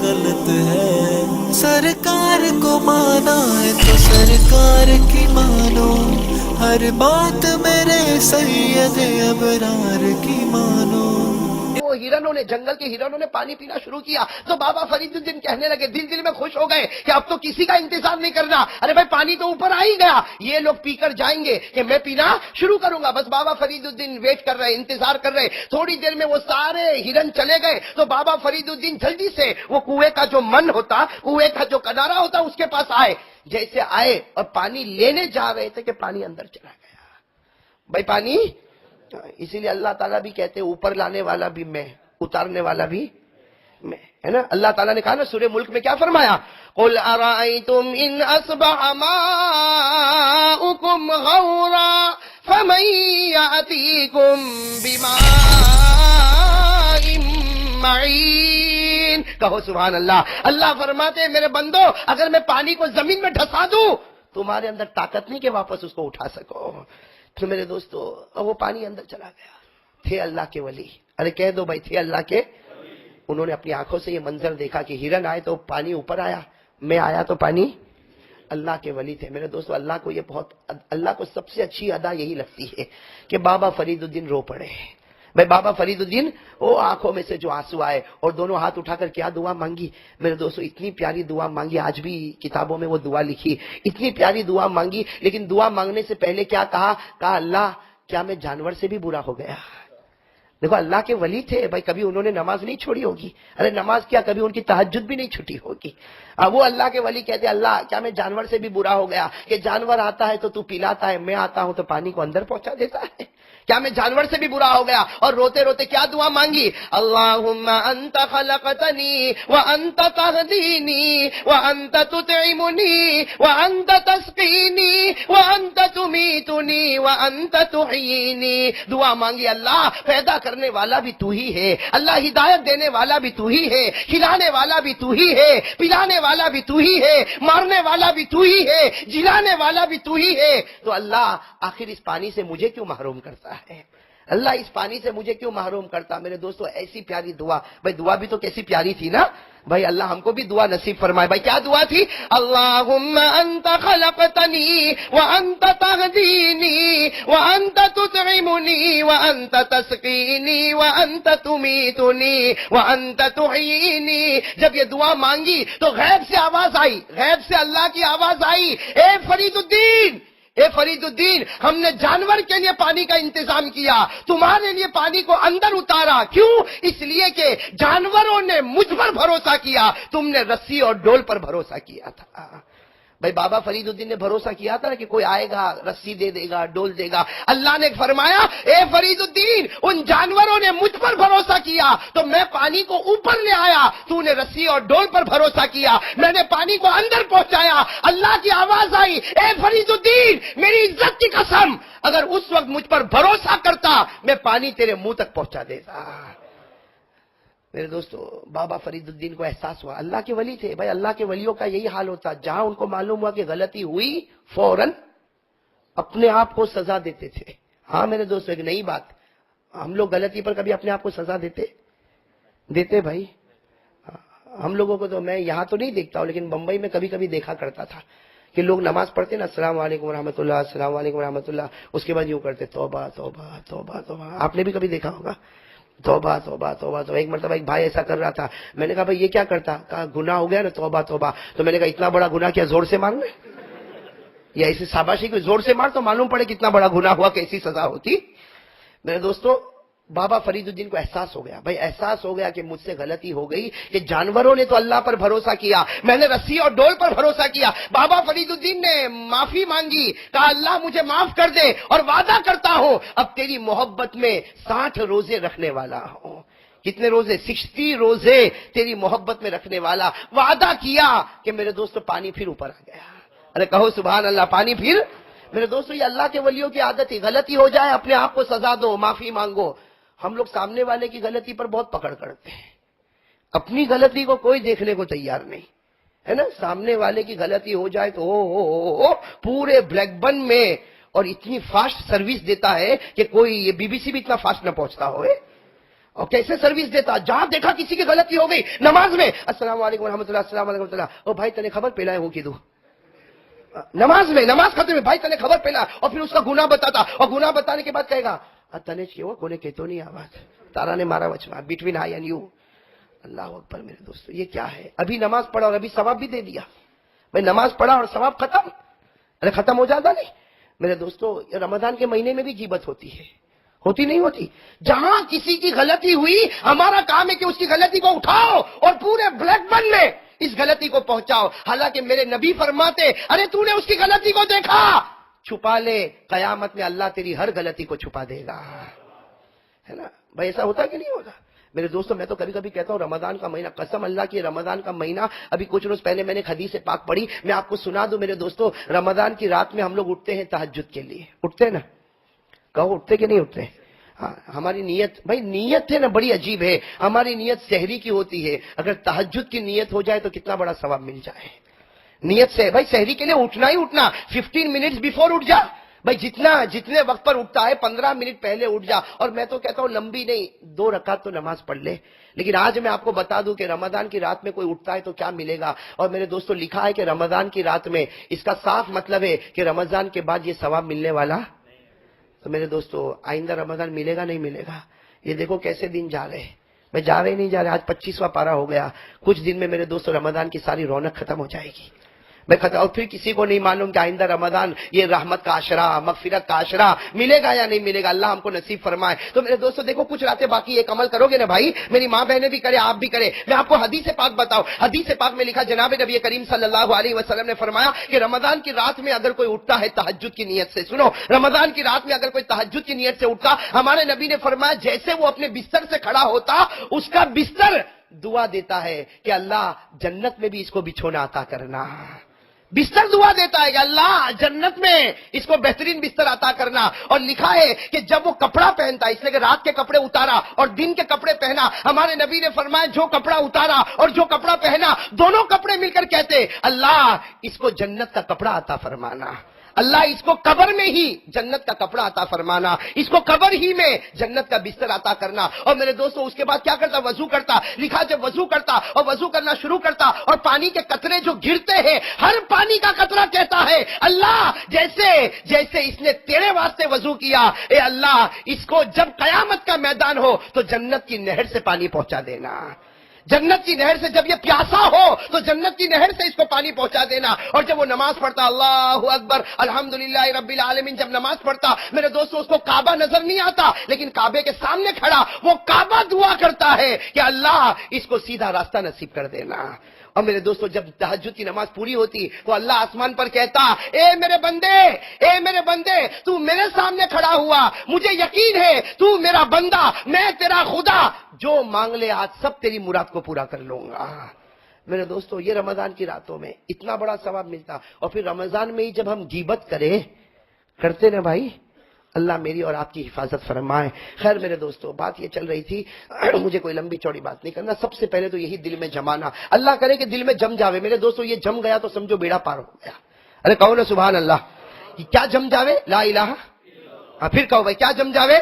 غلط ہے، سرکار کو مانا ہے تو سرکار کی مانو، ہر بات میرے سید ابرار کی مانو۔ وہ ہرنوں نے، جنگل کے ہرنوں نے پانی پینا شروع کیا تو بابا فرید الدین کہنے لگے، دل دل میں خوش ہو گئے کہ اب تو کسی کا انتظار نہیں کرنا، ارے بھائی پانی تو اوپر آ ہی گیا، یہ لوگ پی کر جائیں گے کہ میں پینا شروع کروں گا۔ بس بابا فرید الدین ویٹ کر رہے، انتظار کر رہے، تھوڑی دیر میں وہ سارے ہرن چلے گئے تو بابا فرید الدین جلدی سے وہ کنویں کا جو من ہوتا، کنویں کا جو کنارا ہوتا، اس کے پاس آئے۔ جیسے آئے اور پانی لینے جا رہے تھے کہ پانی اندر چلا گیا۔ بھائی پانی، اسی لیے اللہ تعالیٰ بھی کہتے ہیں اوپر لانے والا بھی میں، اتارنے والا بھی میں، ہے نا۔ اللہ تعالیٰ نے کہا نا سورہ ملک میں کیا فرمایا، قُلْ أَرَأَيْتُمْ إِنْ أَصْبَحَ مَاؤُكُمْ غَوْرًا فَمَنْ يَأْتِيكُمْ بِمَاءٍ مَّعِينٍ۔ کہو سبحان اللہ۔ اللہ فرماتے ہیں میرے بندو، اگر میں پانی کو زمین میں ڈھسا دوں تمہارے اندر طاقت نہیں کہ واپس اس کو اٹھا سکو۔ تو میرے دوستو وہ پانی اندر چلا گیا۔ تھے اللہ کے ولی، ارے کہہ دو بھائی تھے اللہ کے، انہوں نے اپنی آنکھوں سے یہ منظر دیکھا کہ ہرن آئے تو پانی اوپر آیا، میں آیا تو پانی، اللہ کے ولی تھے۔ میرے دوستو اللہ کو یہ اللہ کو سب سے اچھی ادا یہی لگتی ہے کہ بابا فرید الدین رو پڑے۔ بھائی بابا فرید الدین وہ آنکھوں میں سے جو آنسو آئے اور دونوں ہاتھ اٹھا کر کیا دعا مانگی میرے دوستو، اتنی پیاری دعا مانگی، آج بھی کتابوں میں وہ دعا لکھی، اتنی پیاری دعا مانگی، لیکن دعا مانگنے سے پہلے کیا کہا اللہ کیا میں جانور سے بھی برا ہو گیا؟ دیکھو اللہ کے ولی تھے بھائی، کبھی انہوں نے نماز نہیں چھوڑی ہوگی، ارے نماز کیا کبھی ان کی تہجد بھی نہیں چھٹی ہوگی۔ اب وہ اللہ کے ولی کہتے اللہ کیا میں جانور سے بھی برا ہو گیا کہ جانور آتا ہے تو پلاتا ہے، میں آتا ہوں تو پانی کو اندر پہنچا دیتا ہے، کیا میں جانور سے بھی برا ہو گیا؟ اور روتے روتے کیا دعا مانگی، اللہم انت خلقتنی وانت تہدینی وانت تطعمنی وانت تسقینی وانت تمیتنی وانت تحیینی۔ دعا مانگی اللہ پیدا کرنے والا بھی تو ہی ہے، اللہ ہدایت دینے والا بھی تو ہی ہے، کھلانے والا بھی تو ہی ہے، پلانے والا بھی تو ہی ہے، مارنے والا بھی تو ہی ہے، جلانے والا بھی تو ہی ہے، تو اللہ آخر اس پانی سے مجھے کیوں محروم کرتا ہے؟ اللہ اس پانی سے مجھے کیوں محروم کرتا؟ میرے دوستو ایسی پیاری دعا، بھائی دعا بھی تو کیسی پیاری تھی نا بھائی، اللہ ہم کو بھی دعا نصیب فرمائے۔ بھائی کیا دعا تھی، اللہم انت خلقتنی وانت تہدینی وانت تطعمنی وانت تسقینی وانت تمیتنی وانت تحیینی۔ جب یہ دعا مانگی تو غیب سے آواز آئی، غیب سے اللہ کی آواز آئی، اے فرید الدین، اے فرید الدین، ہم نے جانور کے لیے پانی کا انتظام کیا، تمہارے لیے پانی کو اندر اتارا، کیوں؟ اس لیے کہ جانوروں نے مجھ پر بھروسہ کیا، تم نے رسی اور ڈول پر بھروسہ کیا تھا۔ بھائی بابا فرید الدین نے بھروسہ کیا تھا کہ کوئی آئے گا رسی دے دے گا، ڈول دے گا۔ اللہ نے فرمایا اے فرید الدین، ان جانوروں نے مجھ پر بھروسہ کیا تو میں پانی کو اوپر لے آیا، تو نے رسی اور ڈول پر بھروسہ کیا، میں نے پانی کو اندر پہنچایا۔ اللہ کی آواز آئی، اے فرید الدین میری عزت کی قسم، اگر اس وقت مجھ پر بھروسہ کرتا میں پانی تیرے منہ تک پہنچا دیتا۔ میرے دوستو بابا فرید الدین کو احساس ہوا، اللہ کے ولی تھے بھائی، اللہ کے ولیوں کا یہی حال ہوتا، جہاں ان کو معلوم ہوا کہ غلطی ہوئی فوراً اپنے آپ کو سزا دیتے تھے۔ ہاں میرے دوستو ایک نئی بات، ہم لوگ غلطی پر کبھی اپنے آپ کو سزا دیتے بھائی؟ ہم لوگوں کو تو میں یہاں تو نہیں دیکھتا ہوں، لیکن بمبئی میں کبھی کبھی دیکھا کرتا تھا کہ لوگ نماز پڑھتے نا السلام علیکم ورحمۃ اللہ، السلام علیکم ورحمۃ اللہ، اس کے بعد یوں کرتے توبہ توبہ توبہ توبہ۔ آپ نے بھی کبھی دیکھا ہوگا توبہ توبہ توبہ توبہ۔ ایک مرتبہ ایک بھائی ایسا کر رہا تھا، میں نے کہا بھائی یہ کیا کرتا؟ کہا گناہ ہو گیا نا توبہ توبہ۔ تو میں نے کہا اتنا بڑا گناہ کیا زور سے مارنا ہے؟ یا ایسی شاباشی کو زور سے مار تو معلوم پڑے کتنا بڑا گناہ ہوا، کیسی سزا ہوتی۔ میرے دوستو بابا فرید الدین کو احساس ہو گیا بھائی، احساس ہو گیا کہ مجھ سے غلطی ہو گئی کہ جانوروں نے تو اللہ پر بھروسہ کیا، میں نے رسی اور ڈول پر بھروسہ کیا۔ بابا فرید الدین نے معافی مانگی، کہا اللہ مجھے معاف کر دے اور وعدہ کرتا ہوں اب تیری محبت میں 60 روزے رکھنے والا ہوں۔ کتنے روزے؟ 60 روزے تیری محبت میں رکھنے والا۔ وعدہ کیا کہ میرے دوستو پانی پھر اوپر آ گیا۔ ارے کہو سبحان اللہ، پانی پھر۔ میرے دوستو یہ اللہ کے ولیوں کی عادت ہے، غلطی ہو جائے اپنے آپ کو سزا دو، معافی مانگو۔ ہم لوگ سامنے والے کی غلطی پر بہت پکڑ کرتے ہیں، اپنی غلطی کو کوئی دیکھنے کو تیار نہیں ہے نا۔ سامنے والے کی غلطی ہو جائے تو پورے بلیک بن میں اور اتنی فاسٹ سروس دیتا ہے کہ کوئی یہ بی بی سی بھی اتنا فاسٹ نہ پہنچتا ہوئے۔ اور کیسے سروس دیتا, جہاں دیکھا کسی کی غلطی ہو گئی نماز میں, السلام علیکم ورحمۃ اللہ, السلام علیکم ورحمۃ اللہ, او بھائی تنے خبر پہلا ہو کی دو نماز میں, نماز ختم ہے, بھائی تنے خبر پہلا, اور پھر اس کا گناہ بتاتا, اور گناہ بتانے کے بعد کہے گا تنے کیوں کونے کہتو نہیں آواز تارا نے مارا وچما بٹوین آئی اینڈ یو. اللہ اکبر میرے دوستو, یہ کیا ہے؟ ابھی نماز پڑھا اور ابھی ثواب بھی دے دیا. بھائی نماز پڑھا اور ثواب ختم, ارے ختم ہو جاتا نہیں میرے دوستو. رمضان کے مہینے میں بھی غیبت ہوتی ہے, ہوتی نہیں ہوتی؟ جہاں کسی کی غلطی ہوئی ہمارا کام ہے کہ اس کی غلطی کو اٹھاؤ اور پورے بلیک بن میں اس غلطی کو پہنچاؤ. حالانکہ میرے نبی فرماتے ارے تو نے اس کی غلطی کو دیکھا, چھپا لے, قیامت میں اللہ تیری ہر غلطی کو چھپا دے گا, ہے نا بھائی؟ ایسا ہوتا کہ نہیں ہوتا میرے دوستوں؟ میں تو کبھی کبھی کہتا ہوں رمضان کا مہینہ, قسم اللہ کی رمضان کا مہینہ, ابھی کچھ روز پہلے میں نے حدیث پاک پڑھی, میں آپ کو سنا دوں میرے دوستوں. رمضان کی رات میں ہم لوگ اٹھتے ہیں تہجد کے لیے, اٹھتے ہیں نا؟ کہو اٹھتے کہ نہیں اٹھتے؟ ہاں, ہماری نیت, بھائی نیت ہے نا بڑی عجیب ہے. ہماری نیت سحری کی ہوتی ہے, اگر تہجد کی نیت ہو جائے تو کتنا بڑا ثواب مل جائے. نیت سے بھائی سحری کے لیے اٹھنا ہی اٹھنا, 15 منٹس بیفور اٹھ جا بھائی, جتنے وقت پر اٹھتا ہے 15 منٹ پہلے اٹھ جا. اور میں تو کہتا ہوں لمبی نہیں, 2 رکعت تو نماز پڑھ لے. لیکن آج میں آپ کو بتا دوں کہ رمضان کی رات میں کوئی اٹھتا ہے تو کیا ملے گا. اور میرے دوستوں لکھا ہے کہ رمضان کی رات میں, اس کا صاف مطلب ہے کہ رمضان کے بعد یہ ثواب ملنے والا. تو میرے دوستو آئندہ رمضان ملے گا نہیں ملے گا؟ یہ دیکھو کیسے دن جا رہے, میں جا رہے نہیں جا رہے. آج 25واں پارا ہو گیا, کچھ دن میں میرے دوستو رمضان کی ساری رونق ختم ہو جائے گی. اور پھر کسی کو نہیں معلوم کہ آئندہ رمضان یہ رحمت کا عشرہ, مغفرت کا عشرہ ملے گا یا نہیں ملے گا. اللہ ہم کو نصیب فرمائے. تو میرے دوستو دیکھو کچھ راتیں باقی, ایک عمل کرو گے نا بھائی, میری ماں بہنیں بھی کرے, آپ بھی کرے. میں آپ کو حدیث پاک بتاؤں, حدیث پاک میں لکھا جناب نبی کریم صلی اللہ علیہ وسلم نے فرمایا کہ رمضان کی رات میں اگر کوئی اٹھتا ہے تہجد کی نیت سے, سنو, رمضان کی رات میں اگر کوئی تہجد کی نیت سے اٹھتا, ہمارے نبی نے فرمایا جیسے وہ اپنے بستر سے کھڑا ہوتا اس کا بستر دعا دیتا ہے کہ اللہ جنت میں بھی اس کو بچھونا عطا کرنا. بستر دعا دیتا ہے کہ اللہ جنت میں اس کو بہترین بستر عطا کرنا. اور لکھا ہے کہ جب وہ کپڑا پہنتا, اس لیے کہ رات کے کپڑے اتارا اور دن کے کپڑے پہنا, ہمارے نبی نے فرمایا جو کپڑا اتارا اور جو کپڑا پہنا دونوں کپڑے مل کر کہتے اللہ اس کو جنت کا کپڑا عطا فرمانا, اللہ اس کو قبر میں ہی جنت کا کپڑا عطا فرمانا, اس کو قبر ہی میں جنت کا بستر عطا کرنا. اور میرے دوستو اس کے بعد کیا کرتا؟ وضو کرتا. لکھا جب وضو کرتا اور وضو کرنا شروع کرتا اور پانی کے قطرے جو گرتے ہیں, ہر پانی کا قطرہ کہتا ہے اللہ جیسے اس نے تیرے واسطے وضو کیا, اے اللہ اس کو جب قیامت کا میدان ہو تو جنت کی نہر سے پانی پہنچا دینا. جنت کی نہر سے جب یہ پیاسا ہو تو جنت کی نہر سے اس کو پانی پہنچا دینا. اور جب وہ نماز پڑھتا, اللہ اکبر الحمدللہ رب العالمین, جب نماز پڑھتا میرے دوستو اس کو کعبہ نظر نہیں آتا, لیکن کعبے کے سامنے کھڑا وہ کعبہ دعا کرتا ہے کہ اللہ اس کو سیدھا راستہ نصیب کر دینا. اور میرے دوستو جب تہجد کی نماز پوری ہوتی تو اللہ آسمان پر کہتا اے میرے بندے تو میرے سامنے کھڑا ہوا, مجھے یقین ہے تو میرا بندہ, میں تیرا خدا, جو مانگ لے آج سب تیری مراد کو پورا کر لوں گا. میرے دوستو یہ رمضان کی راتوں میں اتنا بڑا ثواب ملتا. اور پھر رمضان میں ہی جب ہم غیبت کرتے نا بھائی, اللہ میری اور آپ کی حفاظت فرمائے. خیر میرے دوستو بات یہ چل رہی تھی, مجھے کوئی لمبی چوڑی بات نہیں کرنا. سب سے پہلے تو یہی دل میں جمانا, اللہ کرے کہ دل میں جم جاوے. میرے دوستو یہ جم گیا تو سمجھو بیڑا پار ہو گیا. ارے کہو نا سبحان اللہ. کیا جم جاوے؟ لا الہ. پھر کہو بھائی کیا جم جاوے؟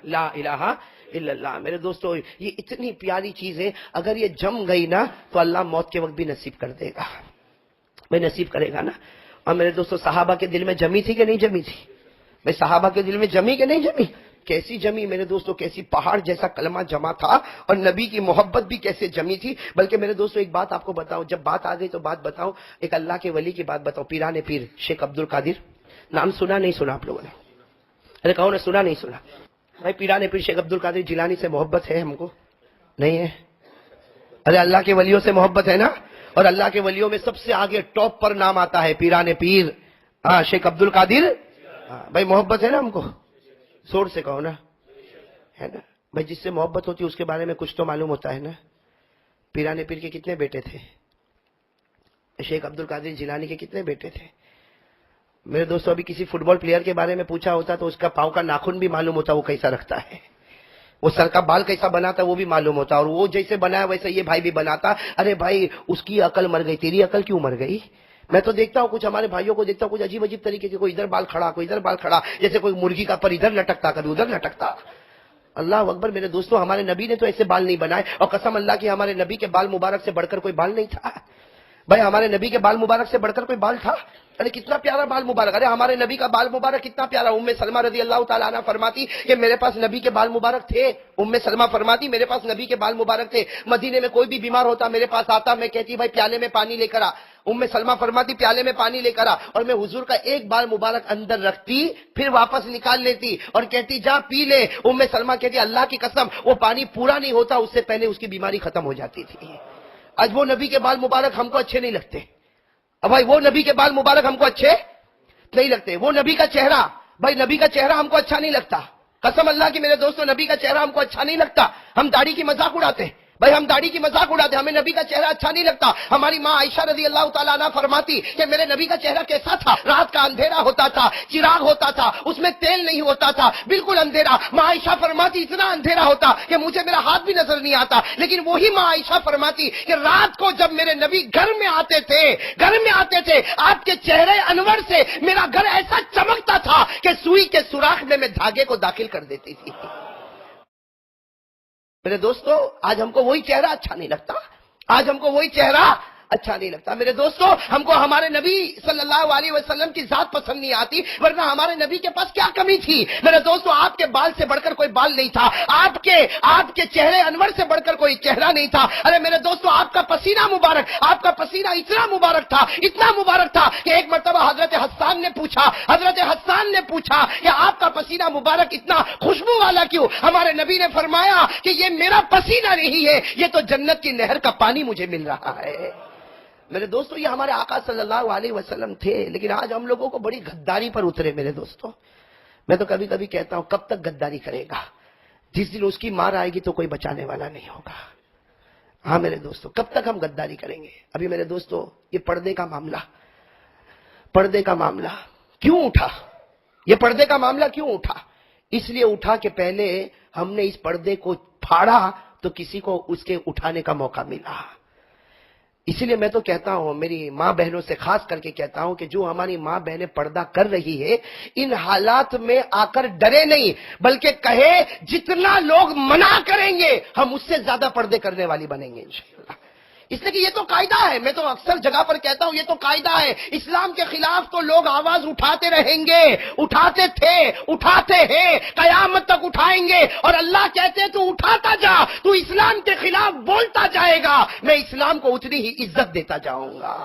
لا الہ الا اللہ. میرے دوستو یہ اتنی پیاری چیز ہے, اگر یہ جم گئی نا تو اللہ موت کے وقت بھی نصیب کر دے گا, میں نصیب کرے گا نا. اور میرے دوستو صحابہ کے دل میں جمی تھی کہ نہیں جمی تھی؟ بھائی صحابہ کے دل میں جمی کہ نہیں جمی؟ کیسی جمی میرے دوستو, کیسی پہاڑ جیسا کلمہ جمع تھا, اور نبی کی محبت بھی کیسے جمی تھی. بلکہ میرے دوستو ایک بات آپ کو بتاؤں, جب بات آ گئی تو بات بتاؤں, ایک اللہ کے ولی کی بات بتاؤں. پیران پیر شیخ عبد القادر, نام سنا نہیں سنا آپ لوگوں نے؟ ارے کہو نے سنا نہیں سنا؟ بھائی پیران پیر شیخ عبد القادر جیلانی سے محبت ہے ہم کو؟ نہیں ہے؟ ارے اللہ کے ولیوں سے محبت ہے نا, اور اللہ کے ولیوں میں سب سے آگے ٹاپ پر نام آتا ہے پیران پیر شیخ عبد القادر. بھائی محبت ہے نا ہم کو؟ زور سے کہو نا, ہے نا بھائی. جس سے محبت ہوتی ہے اس کے بارے میں کچھ تو معلوم ہوتا ہے نا. پیران پیر کے کتنے بیٹے تھے؟ شیخ عبد القادر جیلانی کے کتنے بیٹے تھے؟ میرے دوستو ابھی کسی فٹ بال پلیئر کے بارے میں پوچھا ہوتا تو اس کا پاؤں کا ناخن بھی معلوم ہوتا, وہ کیسا رکھتا ہے, وہ سر کا بال کیسا بناتا ہے وہ بھی معلوم ہوتا, اور وہ جیسے بنایا ویسے یہ بھائی بھی بناتا. ارے بھائی اس کی عقل مر گئی, تیری عقل کیوں مر گئی؟ میں تو دیکھتا ہوں کچھ ہمارے بھائیوں کو دیکھتا ہوں کچھ عجیب طریقے کے, کوئی ادھر بال کھڑا کوئی ادھر بال کھڑا, جیسے کوئی مرغی کا پر ادھر لٹکتا کبھی ادھر لٹکتا. اللہ اکبر میرے دوستوں، ہمارے نبی نے تو ایسے بال نہیں بنائے، اور قسم اللہ کی ہمارے نبی کے بال مبارک سے بڑھ کر کوئی بال نہیں تھا۔ بھائی ہمارے نبی کے بال مبارک سے بڑھ کر کوئی بال تھا؟ ارے کتنا پیارا بال مبارک، ارے ہمارے نبی کا بال مبارک کتنا پیارا۔ ام سلمہ رضی اللہ تعالیٰ عنہ فرماتی کہ میرے پاس نبی کے بال مبارک تھے۔ ام سلمہ فرماتی میرے پاس نبی کے بال مبارک تھے، مدینے میں کوئی بھی بیمار ہوتا میرے پاس آتا، میں کہتی بھائی پیالے میں پانی لے کر آ۔ ام سلمہ فرماتی پیالے میں پانی لے کر آ، اور میں حضور کا ایک بال مبارک اندر رکھتی، پھر واپس نکال لیتی اور کہتی جا پی لے۔ ام سلمہ کہتی اللہ کی قسم وہ پانی پورا نہیں ہوتا، اس سے پہلے اس کی بیماری ختم ہو جاتی تھی۔ آج وہ نبی کے بال مبارک ہم کو اچھے نہیں لگتے، اب بھائی وہ نبی کے بال مبارک ہم کو اچھے نہیں لگتے۔ وہ نبی کا چہرہ، بھائی نبی کا چہرہ ہم کو اچھا نہیں لگتا، قسم اللہ کی میرے دوستوں نبی کا چہرہ ہم کو اچھا نہیں لگتا۔ ہم داڑھی کی مذاق اڑاتے ہیں، بھائی ہم داڑھی کی مذاق اڑاتے، ہمیں نبی کا چہرہ اچھا نہیں لگتا۔ ہماری ماں عائشہ رضی اللہ تعالیٰ عنہ فرماتی کہ میرے نبی کا چہرہ کیسا تھا، رات کا اندھیرا ہوتا تھا، چراغ ہوتا تھا، اس میں تیل نہیں ہوتا تھا، بالکل اندھیرا۔ ماں عائشہ فرماتی اتنا اندھیرا ہوتا کہ مجھے میرا ہاتھ بھی نظر نہیں آتا، لیکن وہی ماں عائشہ فرماتی کہ رات کو جب میرے نبی گھر میں آتے تھے آپ کے چہرے انور سے میرا گھر ایسا چمکتا تھا کہ سوئی کے سوراخ میں میں دھاگے کو داخل کر دیتی تھی۔ میرے دوستو آج ہم کو وہی چہرہ اچھا نہیں لگتا، آج ہم کو وہی چہرہ اچھا نہیں لگتا۔ میرے دوستو ہم کو ہمارے نبی صلی اللہ علیہ وسلم کی ذات پسند نہیں آتی، ورنہ ہمارے نبی کے پاس کیا کمی تھی؟ میرے دوستو آپ کے بال سے بڑھ کر کوئی بال نہیں تھا، آپ کے چہرے انور سے بڑھ کر کوئی چہرہ نہیں تھا۔ ارے میرے دوستو آپ کا پسینہ مبارک، آپ کا پسینہ اتنا مبارک تھا کہ ایک مرتبہ حضرت حسان نے پوچھا کہ آپ کا پسینہ مبارک اتنا خوشبو والا کیوں؟ ہمارے نبی نے فرمایا کہ یہ میرا پسینہ نہیں ہے، یہ تو جنت کی نہر کا پانی مجھے مل رہا ہے۔ میرے دوستو یہ ہمارے آقا صلی اللہ علیہ وسلم تھے، لیکن آج ہم لوگوں کو بڑی غداری پر اترے۔ میرے دوستو میں تو کبھی کبھی کہتا ہوں کب تک غداری کرے گا؟ جس دن اس کی مار آئے گی تو کوئی بچانے والا نہیں ہوگا۔ ہاں میرے دوستو کب تک ہم غداری کریں گے؟ ابھی میرے دوستو یہ پردے کا معاملہ کیوں اٹھا؟ یہ پردے کا معاملہ کیوں اٹھا؟ اس لیے اٹھا کہ پہلے ہم نے اس پردے کو پھاڑا تو کسی کو اس کے اٹھانے کا موقع ملا۔ اسی لیے میں تو کہتا ہوں میری ماں بہنوں سے خاص کر کے کہتا ہوں کہ جو ہماری ماں بہنیں پردہ کر رہی ہے ان حالات میں آ کر ڈرے نہیں، بلکہ کہے جتنا لوگ منع کریں گے ہم اس سے زیادہ پردے کرنے والی بنیں گے انشاءاللہ۔ اس لیے کہ یہ تو قاعدہ ہے، میں تو اکثر جگہ پر کہتا ہوں یہ تو قاعدہ ہے، اسلام کے خلاف تو لوگ آواز اٹھاتے رہیں گے، اٹھاتے تھے، اٹھاتے ہیں، قیامت تک اٹھائیں گے، اور اللہ کہتے تو اٹھاتا جا، تو اسلام کے خلاف بولتا جائے گا، میں اسلام کو اتنی ہی عزت دیتا جاؤں گا۔